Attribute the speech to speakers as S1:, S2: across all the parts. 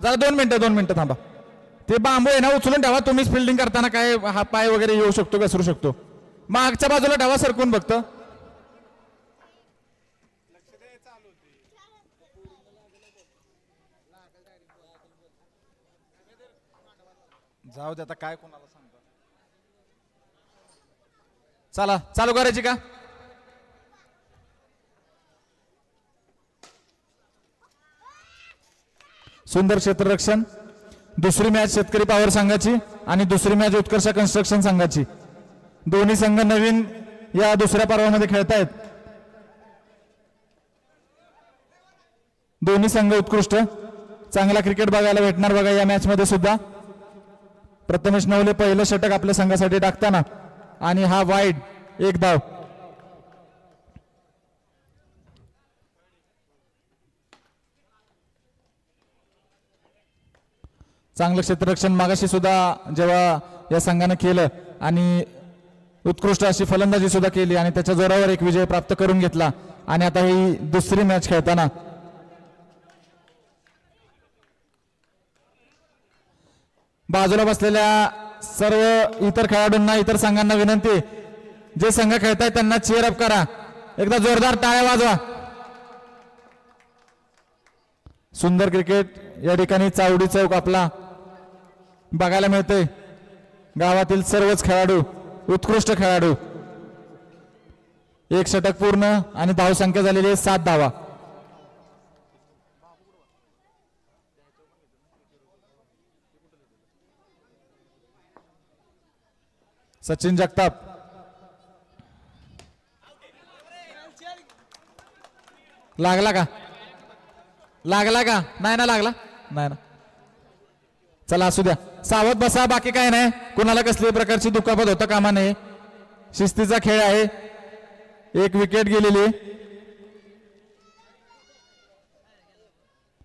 S1: जरा 2 मिनिटं थांबा. ते बांबू आहे ना उचलून ठेवा. तुम्हीच फिल्डिंग करताना काय हा पाय वगैरे येऊ शकतो घसरू शकतो. मागच्या बाजूला ठेवा सरकून फक्त. जाऊ दे आता काय कोणाला सांगता. चला चालू करायची का. सुंदर क्षेत्ररक्षण. दुसरी मॅच शेतकरी पॉवर संघाची आणि दुसरी मॅच उत्कर्ष कन्स्ट्रक्शन संघाची. दोन्ही संघ नवीन या दुसऱ्या पर्वामध्ये खेळतायत. दोन्ही संघ उत्कृष्ट चांगला क्रिकेट बघायला भेटणार बघा या मॅच मध्ये सुद्धा. प्रथमेश नवले पहिलं षटक आपल्या संघासाठी टाकताना आणि हा वाईड 1 धाव. चांगलं क्षेत्ररक्षण मागाशी सुद्धा जेव्हा या संघानं केलं आणि उत्कृष्ट अशी फलंदाजी सुद्धा केली आणि त्याच्या जोरावर एक विजय प्राप्त करून घेतला. आणि आता ही दुसरी मॅच खेळताना बाजूला बसलेल्या सर्व इतर खेळाडूंना इतर संघांना विनंती, जे संघ खेळतायत त्यांना चीअर अप करा. एकदा जोरदार टाळ्या वाजवा. सुंदर क्रिकेट या ठिकाणी चावडी चौक आपला बघायला मिळते. गावातील सर्वच खेळाडू उत्कृष्ट खेळाडू. 1 षटक पूर्ण आणि धावसंख्या झालेली आहे 7 धावा. सचिन जगताप लागला का नाही ना लागला नाही ना. चला असू द्या सावध बसा. बाकी काय नाही. कुणाला कसल्याही प्रकारची दुखापत होता कामा नये. शिस्तीचा खेळ आहे. 1 विकेट गेलेली.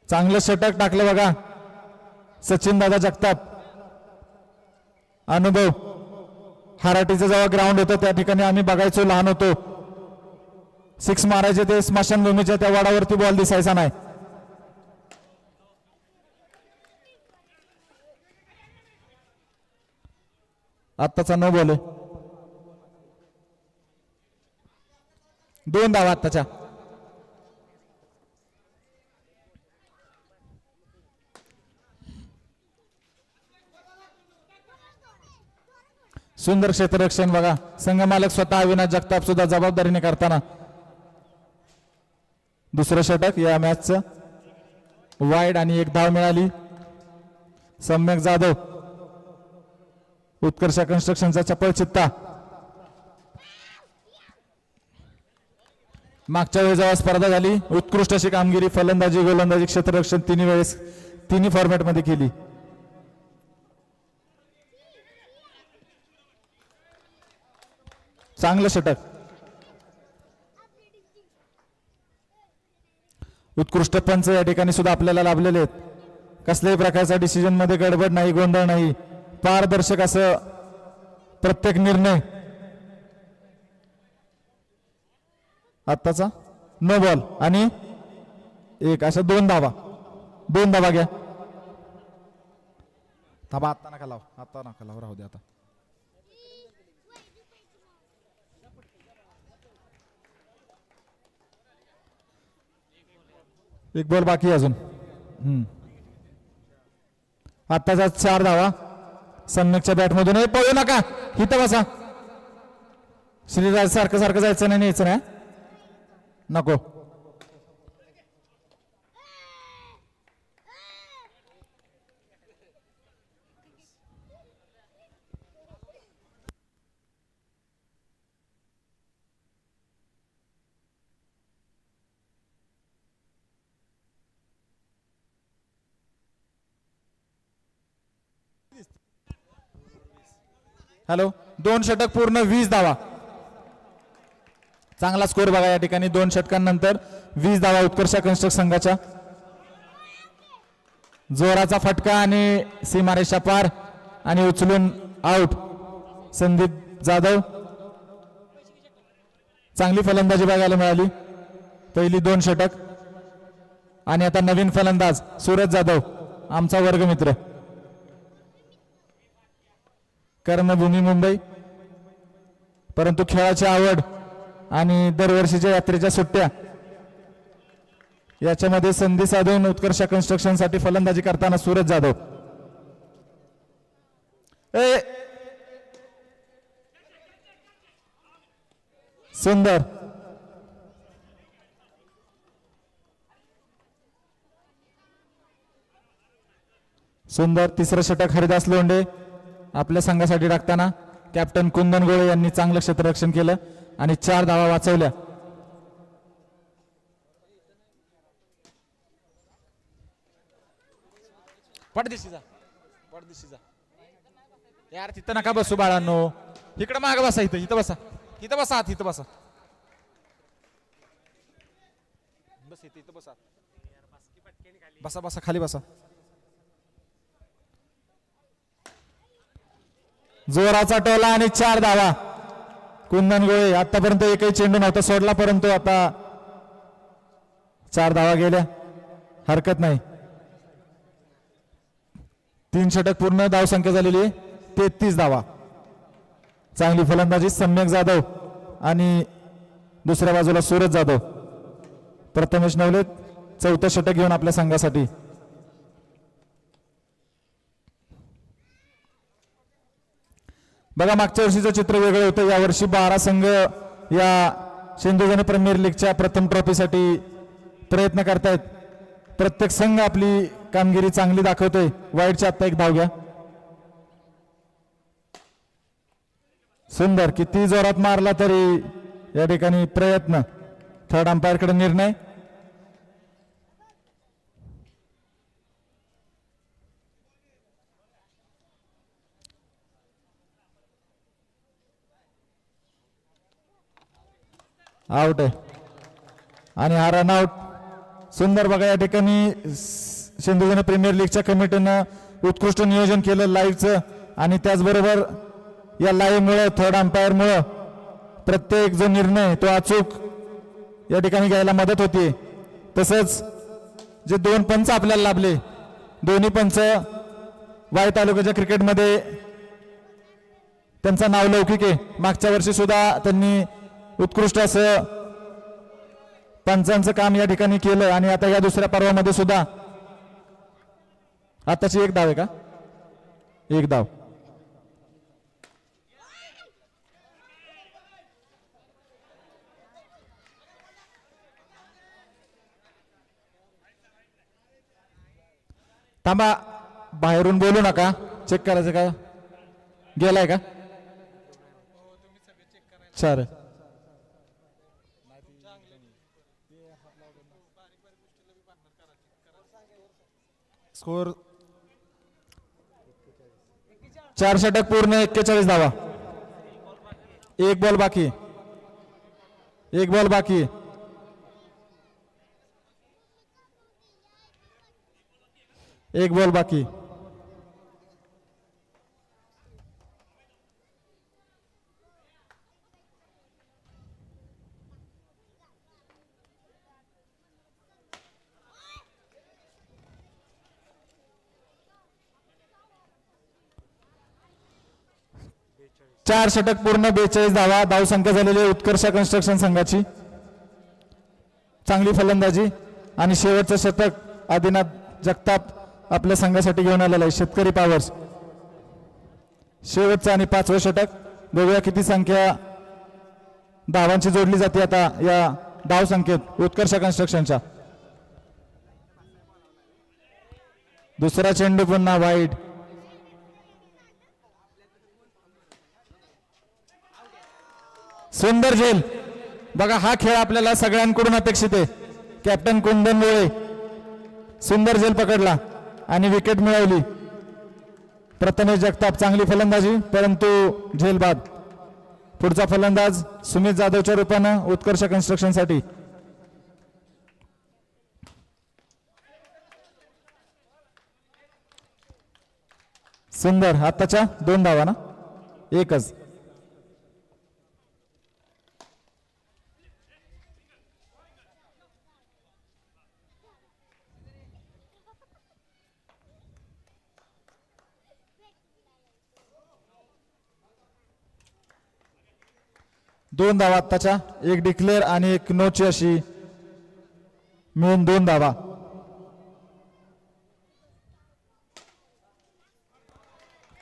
S1: चांगलं षटक टाकलं बघा सचिन दादा जगताप. अनुभव. हाराटीचं जेव्हा ग्राउंड होतं त्या ठिकाणी आम्ही बघायचो लहान होतो. 6 मारायचे ते स्मशानभूमीच्या त्या वाडावरती बॉल दिसायचा नाही. आत्ताचा नो बॉल आहे. 2 धावा आत्ताच्या. सुंदर क्षेत्ररक्षण बघा. संघ मालक स्वतः अविनाश जगताप सुद्धा जबाबदारीने करताना. दुसरं षटक या मॅचचं वाईड आणि 1 धाव मिळाली. सम्यक जाधव उत्कर्ष कन्स्ट्रक्शनचा चपळ चित्ता. मागच्या वेळेस जेव्हा स्पर्धा झाली उत्कृष्ट अशी कामगिरी फलंदाजी गोलंदाजी क्षेत्ररक्षण तिन्ही फॉर्मॅट मध्ये केली. चांगलं षटक. उत्कृष्ट पंच या ठिकाणी सुद्धा आपल्याला लाभलेले आहेत. कसल्याही प्रकारचा डिसिजन मध्ये गडबड नाही गोंधळ नाही. पारदर्शक असं प्रत्येक निर्णय. आत्ताचा नो बॉल आणि 1 अशा 2 धावा. 2 धावा घ्या. थांबा आत्ता नका लाव राहू दे आता. एक बॉल बाकी अजून. आत्ताचा 4 धावा. सम्यकच्या बॅटमधून पळू नका. हिथं बसा. श्रीराज सारखं जायचं नाही न्यायचं नाही नको. हॅलो. 2 षटक पूर्ण 20 धावा. चांगला स्कोर बघा या ठिकाणी. 2 षटकांनंतर 20 धावा उत्कर्ष कन्स्ट्रक्शन संघाच्या. जोराचा फटका आणि सीमारेषा पार आणि उचलून आउट. संदीप जाधव. चांगली फलंदाजी बघायला मिळाली. पहिली 2 षटक आणि आता नवीन फलंदाज सूरज जाधव. आमचा वर्गमित्र कर्मभूमी मुंबई, परंतु खेळाची आवड आणि दरवर्षीच्या यात्रेच्या सुट्ट्या याच्यामध्ये संधी साधून उत्कर्ष कन्स्ट्रक्शन साठी फलंदाजी करताना सूरज जाधव. सुंदर सुंदर तिसरं षटक हरिदास लोंढे आपल्या संघासाठी टाकताना कॅप्टन कुंदन गोळे यांनी चांगलं क्षेत्ररक्षण केलं आणि 4 धावा वाचवल्या. पडदिशी जा यार, तिथं नका बसू बाळांनो, इकडं माग बसा, इथं बसा, इथं बसा, इथं बसा, बस इथं बसा, बसा बसा खाली बसा. जोराचा टोला आणि 4 धावा. कुंदन गोळे आतापर्यंत एकही चेंडू नव्हता सोडला, परंतु आता 4 धावा गेल्या, हरकत नाही. 3 षटक पूर्ण, धावसंख्या झालेली आहे 33 धावा. चांगली फलंदाजी सम्यक जाधव आणि दुसऱ्या बाजूला सूरज जाधव. प्रथमेश नवले 4थं षटक घेऊन आपल्या संघासाठी. बघा, मागच्या वर्षीचं चित्र वेगळं होतं. यावर्षी 12 संघ या सिंधुजनी प्रीमियर लीगच्या प्रथम ट्रॉफीसाठी प्रयत्न करतायत. प्रत्येक संघ आपली कामगिरी चांगली दाखवतोय. वाईटच्या आत्ता एक धाव घ्या. सुंदर, किती जोरात मारला तरी या ठिकाणी प्रयत्न. थर्ड अंपायर कडे निर्णय. आउट आहे आणि हा रन आउट. सुंदर, बघा या ठिकाणी सिंधुजनी प्रीमियर लीगच्या कमिटीनं उत्कृष्ट नियोजन केलं लाईव्हचं, आणि त्याचबरोबर या लाईव्ह मुळे, थर्ड अंपायर मुळे प्रत्येक जो निर्णय तो अचूक या ठिकाणी घ्यायला मदत होती. तसंच जे 2 पंच आपल्याला लाभले, दोन्ही पंच वाई तालुक्याच्या क्रिकेटमध्ये त्यांचा नाव लौकिक आहे. मागच्या वर्षी सुद्धा त्यांनी उत्कृष्ट असं पंचांचं काम या ठिकाणी केलं, आणि आता या दुसऱ्या पर्वामध्ये सुद्धा. आताची 1 धाव आहे का? 1 धाव. थांबा, बाहेरून बोलू नका. चेक करायचं का? गेलाय का? चालेल. स्कोर 4 षटक पूर्ण, 41 धावा. 1 बॉल बाकी. 1 बॉल बाकी. एक बॉल बाकी. चार षटक पूर्ण, 42 धावा. धावसंख्या झालेली उत्कर्ष कन्स्ट्रक्शन संघाची. चांगली फलंदाजी आणि शेवटचं षटक आदिनाथ जगताप आपल्या संघासाठी घेऊन आलेला आहे. शेतकरी पॉवर्स. शेवटचं आणि 5वं षटक. बघूया किती संख्या धावांची जोडली जाते आता या धाव संख्येत उत्कर्ष कन्स्ट्रक्शनच्या. दुसरा चेंडू पुन्हा वाईड. सुंदर झेल. बघा, हा खेळ आपल्याला सगळ्यांकडून अपेक्षित आहे. कॅप्टन कुंदन गोळे सुंदर झेल पकडला आणि विकेट मिळवली. प्रथमेश जगताप चांगली फलंदाजी, परंतु झेल बाद. पुढचा फलंदाज सुमित जाधवच्या रूपानं उत्कर्ष कन्स्ट्रक्शन साठी. सुंदर. आताच्या 2 धावा ना, एकच. 2 धावा आत्ताच्या, एक डिक्लेअर आणि एक नोची अशी मिळून 2 धावा.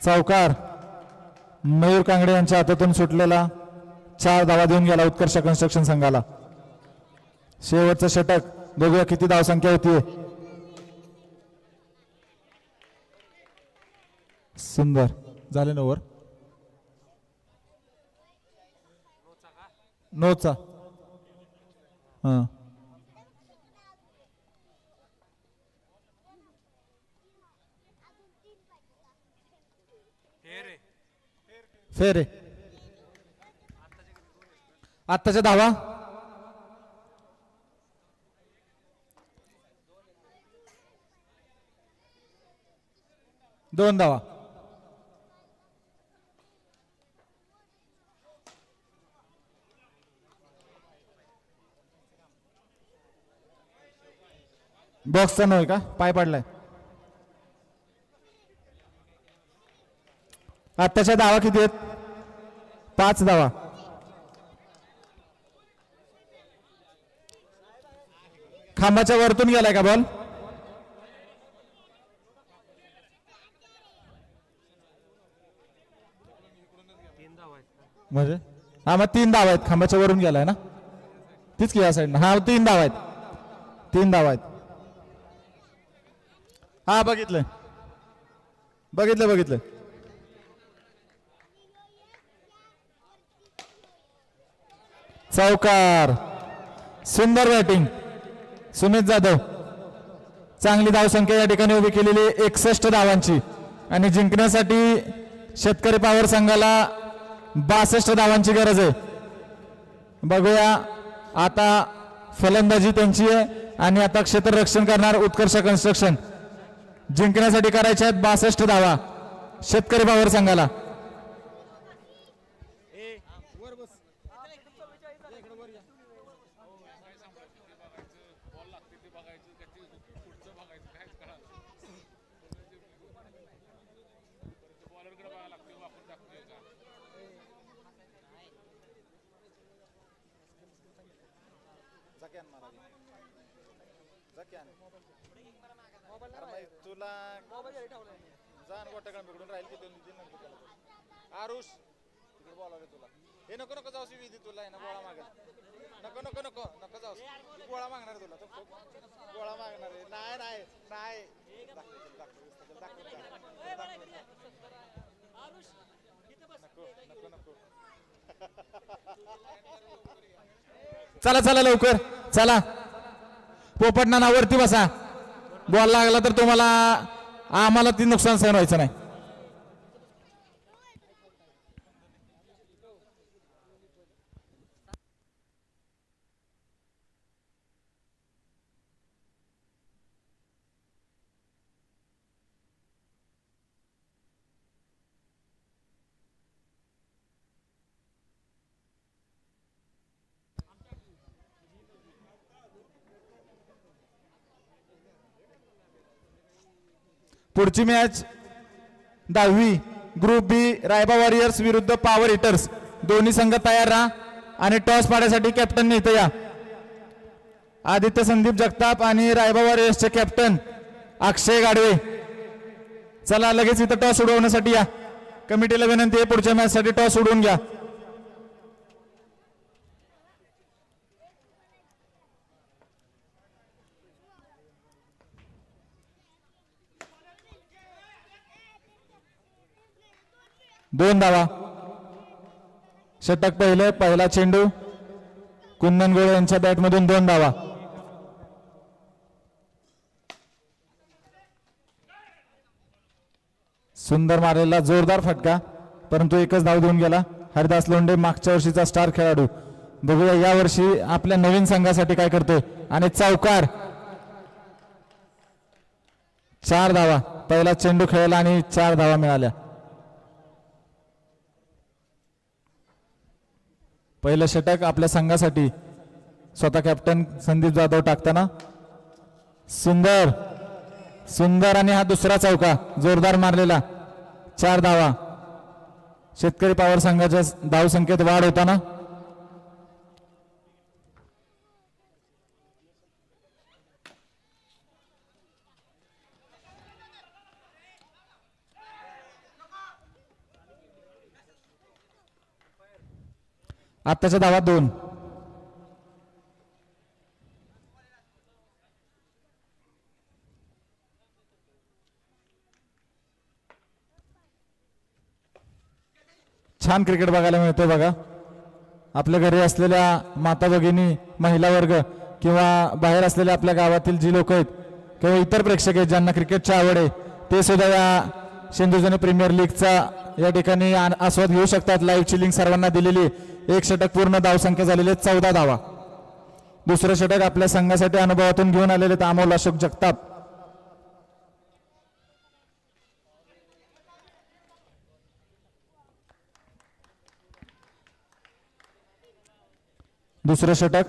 S1: चौकार मयूर कांगडे यांच्या हातातून सुटलेला 4 धावा देऊन गेला उत्कर्ष कन्स्ट्रक्शन संघाला. शेवटचं षटक, बघूया किती धावसंख्या होतीये. सुंदर झाले ना ओव्हर. नोचा हा फेर आहे. आत्ताच्या धावा दोन धावा. बॉक्सचा नव्हे का, पाय पडलाय. आत्ताच्या धावा किती आहेत? 5 धावा. खांबाच्या वरतून गेलाय का बॉल? म्हणजे हा मग 3 धावा आहेत. खांबाच्या वरून गेलाय ना, तीच की या साईडनं. हा 3 धावा आहेत, 3 धावा आहेत. हा बघितलंय बघितलंय बघितलंय. चौकार. सुंदर बॅटिंग सुमित जाधव. चांगली धावसंख्या या ठिकाणी उभी केलेली 61 धावांची आणि जिंकण्यासाठी शेतकरी पॉवर संघाला 62 धावांची गरज आहे. बघूया आता फलंदाजी त्यांची आहे आणि आता क्षेत्ररक्षण करणार उत्कर्ष कन्स्ट्रक्शन. जिंकण्यासाठी करायच्या आहेत 62 धावा शेतकरी पॉवर संघाला. तुला जाण गोट्याकडे बिघडून राहील की आरुष तिकडे बोलावलं तुला. हे नको नको जाऊ विधी तुला आहे ना गोळा मागेल. नको नको नको नको जाऊ, गोळा मागणार तुला. तो गोळा मागणार आहे. नाही नाही नाही नको नको नको. चला चला लवकर चला. पोपट नाना वरती बसा. बॉल लागला तर तुम्हाला आम्हाला ती नुकसान सहन व्हायचं नाही. पुढची मॅच 10वी ग्रुप बी रायबा वॉरियर्स विरुद्ध पॉवर हिटर्स. दोन्ही संघ तयार राहा आणि टॉस पाडण्यासाठी कॅप्टन इथं या. आदित्य संदीप जगताप आणि रायबा वॉरियर्सचे कॅप्टन अक्षय गाडवे. चला लगेच इथं टॉस उडवण्यासाठी या. कमिटीला विनंती आहे पुढच्या मॅच साठी टॉस उडवून घ्या. दोन धावा. षटक पहिला चेंडू कुंदन गोळे यांच्या बॅटमधून 2 धावा. सुंदर मारलेला जोरदार फटका, परंतु एकच धाव देऊन गेला. हरिदास लोंढे मागच्या वर्षीचा स्टार खेळाडू. बघूया या वर्षी आपल्या नवीन संघासाठी काय करतोय. आणि चौकार. 4 धावा. पहिला चेंडू खेळला आणि 4 धावा मिळाल्या. पहिलं षटक आपल्या संघासाठी स्वतः कॅप्टन संदीप जाधव टाकताना. सुंदर सुंदर आणि हा दुसरा चौका जोरदार मारलेला. 4 धावा. शेतकरी पॉवर संघाच्या धाव संख्येत वाढ होताना आत्ताच्या धावा 2. छान क्रिकेट बघायला मिळतोय बघा. आपल्या घरी असलेल्या माता भगिनी, महिला वर्ग किंवा बाहेर असलेल्या आपल्या गावातील जी लोक आहेत किंवा इतर प्रेक्षक आहेत ज्यांना क्रिकेटची आवड आहे ते सुद्धा या सिंधुजनी प्रीमियर लीगचा या ठिकाणी आस्वाद घेऊ शकतात. लाईव्हची लिंक सर्वांना दिलेली. एक षटक पूर्ण धावसंख्या झालेली 14 धावा. दुसरं षटक आपल्या संघासाठी अनुभवातून घेऊन आलेले अमोल अशोक जगताप. दुसरं षटक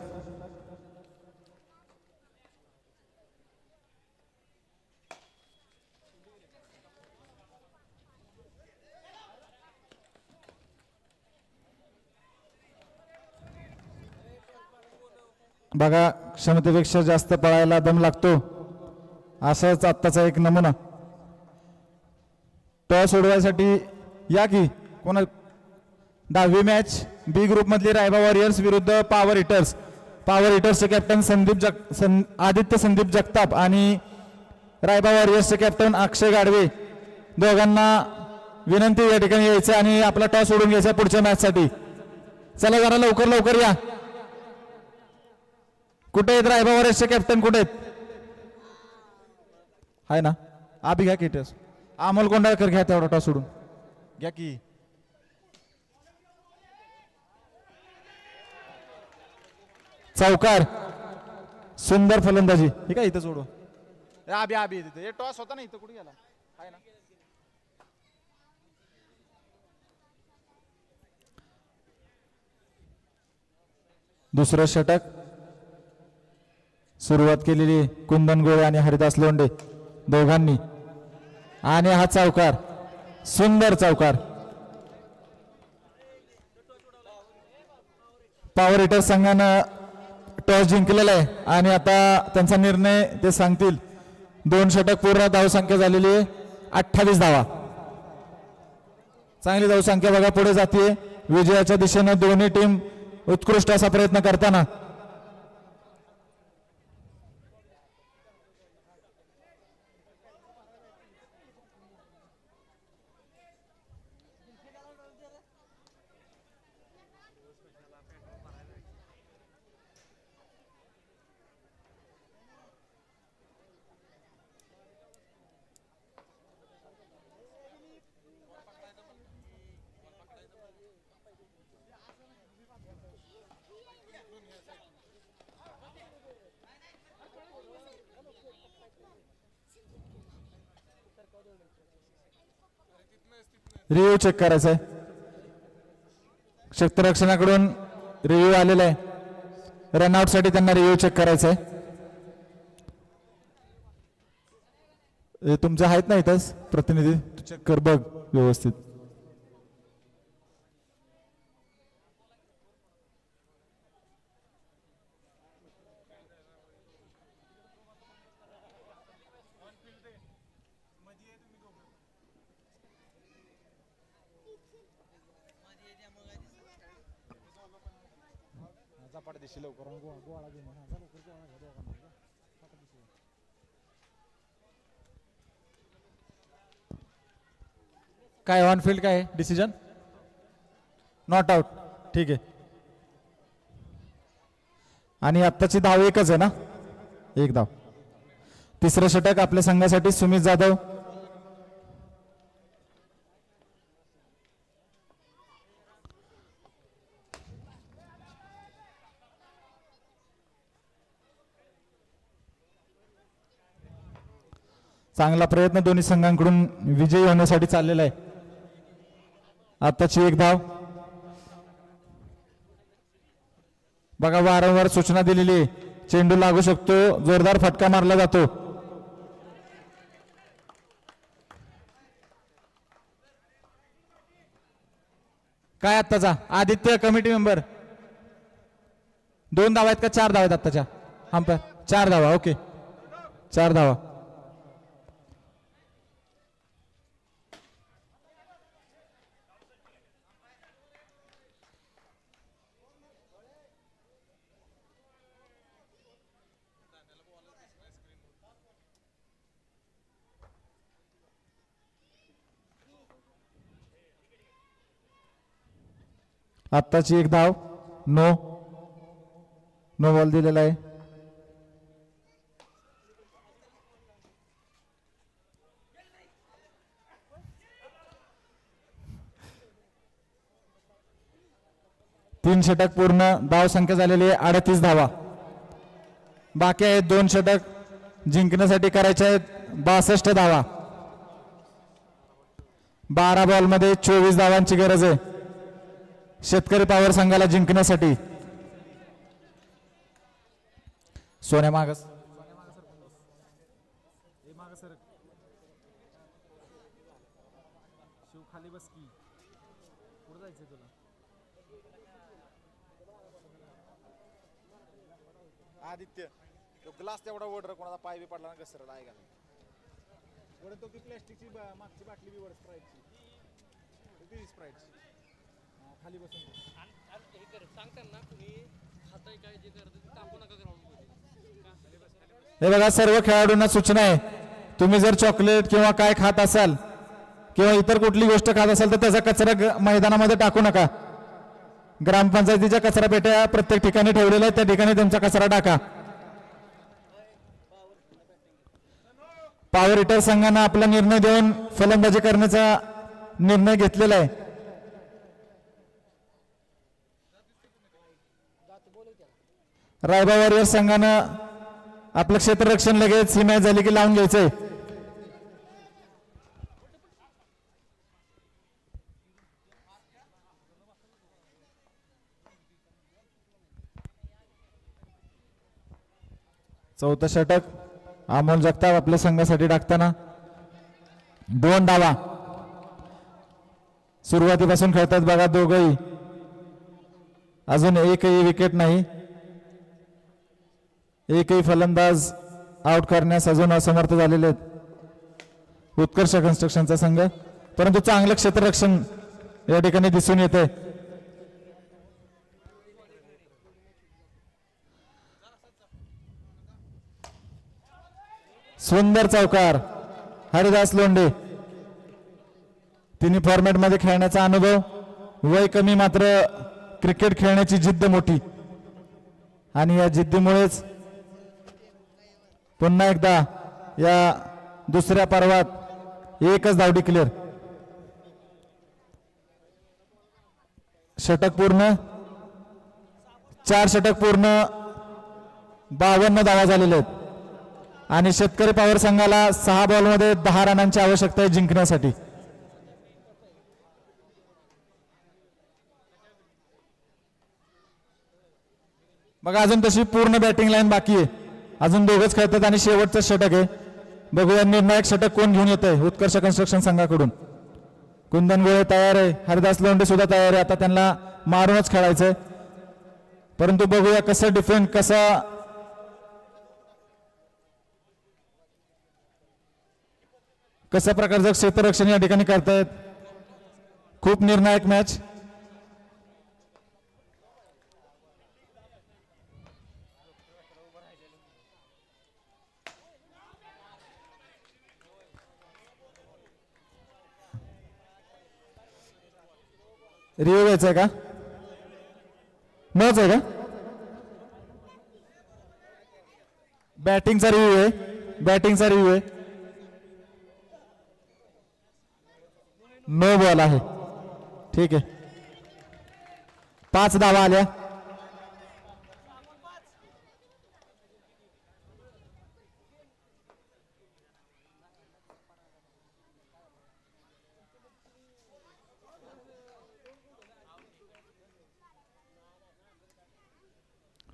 S1: बघा. क्षमतेपेक्षा जास्त पळायला दम लागतो असाच आत्ताचा एक नमुना. टॉस सोडवायसाठी या की कोणा 10वी मॅच बी ग्रुप मधली रायबा वॉरियर्स विरुद्ध पॉवर हिटर्स. पॉवर हिटर्सचे कॅप्टन आदित्य संदीप जगताप आणि रायबा वॉरियर्सचे कॅप्टन अक्षय गाडवे. दोघांना विनंती या ठिकाणी यायचं आणि आपला टॉस सोडून घ्यायचा पुढच्या मॅच साठी. चला जरा लवकर लवकर या. कुठे आहेत रायबा वॉरियर्सचे कॅप्टन? कुठे आहेत? आहे ना? आभी घ्या की टॉस. अमोल कोंडाळकर घ्या तेवढा टॉस सोडून घ्या की. चौकार. सुंदर फलंदाजी. हे काय इथं सोडू. आभी आभी तिथे टॉस होता ना इथं कुठे गेला? आहे ना? दुसरं षटक सुरुवात केलेली कुंदन गोळे आणि हरिदास लोंढे दोघांनी. आणि हा चौकार. सुंदर चौकार. पॉवर हिटर संघानं टॉस जिंकलेला आहे आणि आता त्यांचा निर्णय ते सांगतील. 2 षटक पूर्ण धावसंख्या झालेली आहे 28 धावा. चांगली धावसंख्या बघा पुढे जाते. विजयाच्या दिशेनं दोन्ही टीम उत्कृष्ट असा प्रयत्न करताना रिव्ह्यू चेक करायचा आहे. क्षेत्ररक्षणाकडून रिव्ह्यू आलेला आहे. रनआउट साठी त्यांना रिव्ह्यू चेक करायचा आहे. तुमचे आहेत ना इथंच प्रतिनिधी? चेक कर बघ व्यवस्थित. काय ऑन फील्ड काय डिसिजन? Not out. ठीक आहे. आणि आत्ताची धाव एकच आहे ना? एक धाव. तिसरं षटक आपल्या संघासाठी सुमित जाधव. चांगला प्रयत्न दोन्ही संघांकडून विजयी होण्यासाठी चाललेला आहे. आताची एक धाव बघा. वारंवार सूचना दिलेली आहे. चेंडू लागू शकतो, जोरदार फटका मारला जातो. काय आत्ताचा आदित्य कमिटी मेंबर? 2 धावा आहेत का 4 धावा आहेत आत्ताच्या? अंपायर 4 धावा. ओके 4 धावा. आत्ताची एक धाव. नो नो बॉल दिलेला आहे. तीन षटक पूर्ण, धाव संख्या झालेली आहे 38 धावा. बाकी आहेत 2 षटक जिंकण्यासाठी करायचे आहेत 62 धावा. 12 बॉल मध्ये 24 धावांची गरज आहे शेतकरी पॉवर संघाला जिंकण्यासाठी. सोन्या मागस खाली बस की पुढे जायचंय तुला. आदित्य तो ग्लास तेवढा ओढ कोणाचा पाय बी पडला ना घसरला आहे का ओढ तो की प्लॅस्टिकची मागची बाटली बी ओढ स्प्राईटची स्प्राईटची खाली बसून हे कर सांगताना तुम्ही खाताय काय जे करत टाकू नका ग्राउंड. हे बघा सर्व खेळाडूंना सूचना आहे तुम्ही जर चॉकलेट किंवा काय खात असाल किंवा इतर कुठली गोष्ट खात असाल तर त्याचा कचरा मैदानामध्ये टाकू नका. ग्रामपंचायतीच्या कचरा पेट्या प्रत्येक ठिकाणी ठेवलेल्या आहेत त्या ठिकाणी तुमचा कचरा टाका. पॉवर हिटर संघानं आपला निर्णय देऊन फलंदाजी करण्याचा निर्णय घेतलेला आहे. रायबा वॉरियर्स संघानं आपलं क्षेत्ररक्षण लगेच ही मॅच झाली की लावून घ्यायचंय. चौथं षटक अमोल जगताप आपल्या संघासाठी टाकताना 2 धावा. सुरुवातीपासून खेळतात बघा दोघंही. अजून एकही विकेट नाही. एकही फलंदाज आउट करण्यास अजून असमर्थ झालेले आहेत उत्कर्ष कन्स्ट्रक्शनचा संघ. परंतु चांगलं क्षेत्ररक्षण या ठिकाणी दिसून येते. सुंदर चौकार हरिदास लोंढे. तिन्ही फॉर्मॅट मध्ये खेळण्याचा अनुभव, वय कमी मात्र क्रिकेट खेळण्याची जिद्द मोठी आणि या जिद्दीमुळेच पुन्हा एकदा या दुसऱ्या पर्वात एकच धाव डिक्लेअर. षटक पूर्ण 4 षटक पूर्ण 52 धावा झालेल्या आहेत आणि शेतकरी पॉवर संघाला 6 बॉलमध्ये 10 रनांची आवश्यकता आहे जिंकण्यासाठी. बघा अजून तशी पूर्ण बॅटिंग लाईन बाकी आहे. अजून दोघंच खेळतात आणि शेवटचं षटक आहे. बघूया निर्णायक षटक कोण घेऊन येत आहे उत्कर्ष कन्स्ट्रक्शन संघाकडून. कुंदन गोळे तयार आहे, हरिदास लोंढे सुद्धा तयार आहे. आता त्यांना मारूनच खेळायचंय परंतु बघूया कसं डिफेंड कशा प्रकारचं क्षेत्ररक्षण या ठिकाणी करतायत. खूप निर्णायक मॅच. रिव्ह्यू घ्यायचा आहे का? नोच आहे का? बॅटिंगचा रिव्ह्यू आहे. बॅटिंगचा रिव्ह्यू आहे. नो बॉल आहे. ठीक आहे. 5 धावा आल्या.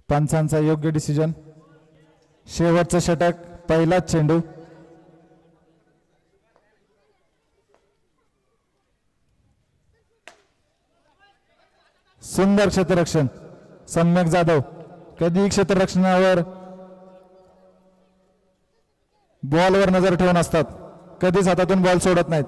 S1: पंचांचा योग्य डिसिजन. शेवटचं षटक, पहिलाच चेंडू. सुंदर क्षेत्ररक्षण सम्यक जाधव. कधी क्षेत्ररक्षणावर बॉलवर नजर ठेवून असतात, कधीच हातातून बॉल सोडत नाहीत.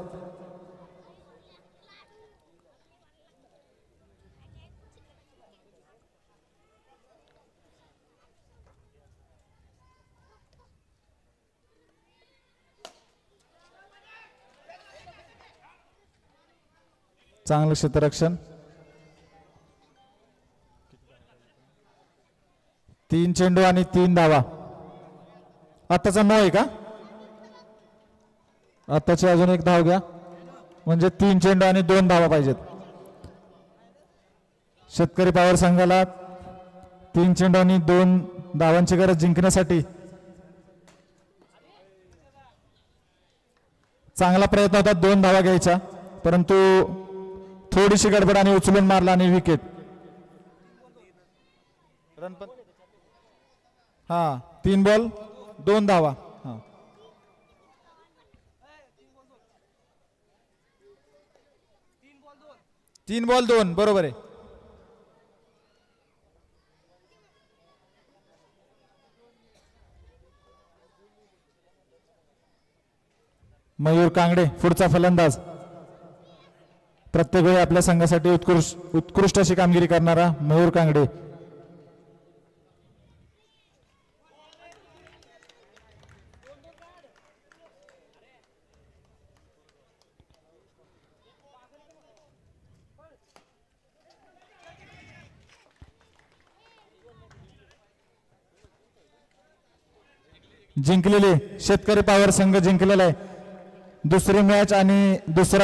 S1: चांगलं क्षेत्ररक्षण. चेंडू आणि 3 धावा. आत्ताचा 9 आहे का? आत्ताची अजून एक धाव घ्या म्हणजे 3 चेंडू आणि 2 धावा पाहिजेत. शेतकरी पॉवर संघाला 3 चेंडू आणि 2 धावांची गरज जिंकण्यासाठी. चांगला प्रयत्न होता 2 धावा घ्यायचा परंतु थोडीशी गडबड आणि उचलून मारला आणि विकेट. हा 3 बॉल 2 धावा. हा 3 बॉल 2 बरोबर आहे. मयूर कांगडे पुढचा फलंदाज. प्रत्येक वेळी आपल्या संघासाठी उत्कृष्ट अशी कामगिरी करणारा मयूर कांगडे. जिंकलेले शेतकरी पॉवर संघ जिंकलेला आहे दुसरी मॅच आणि दुसरा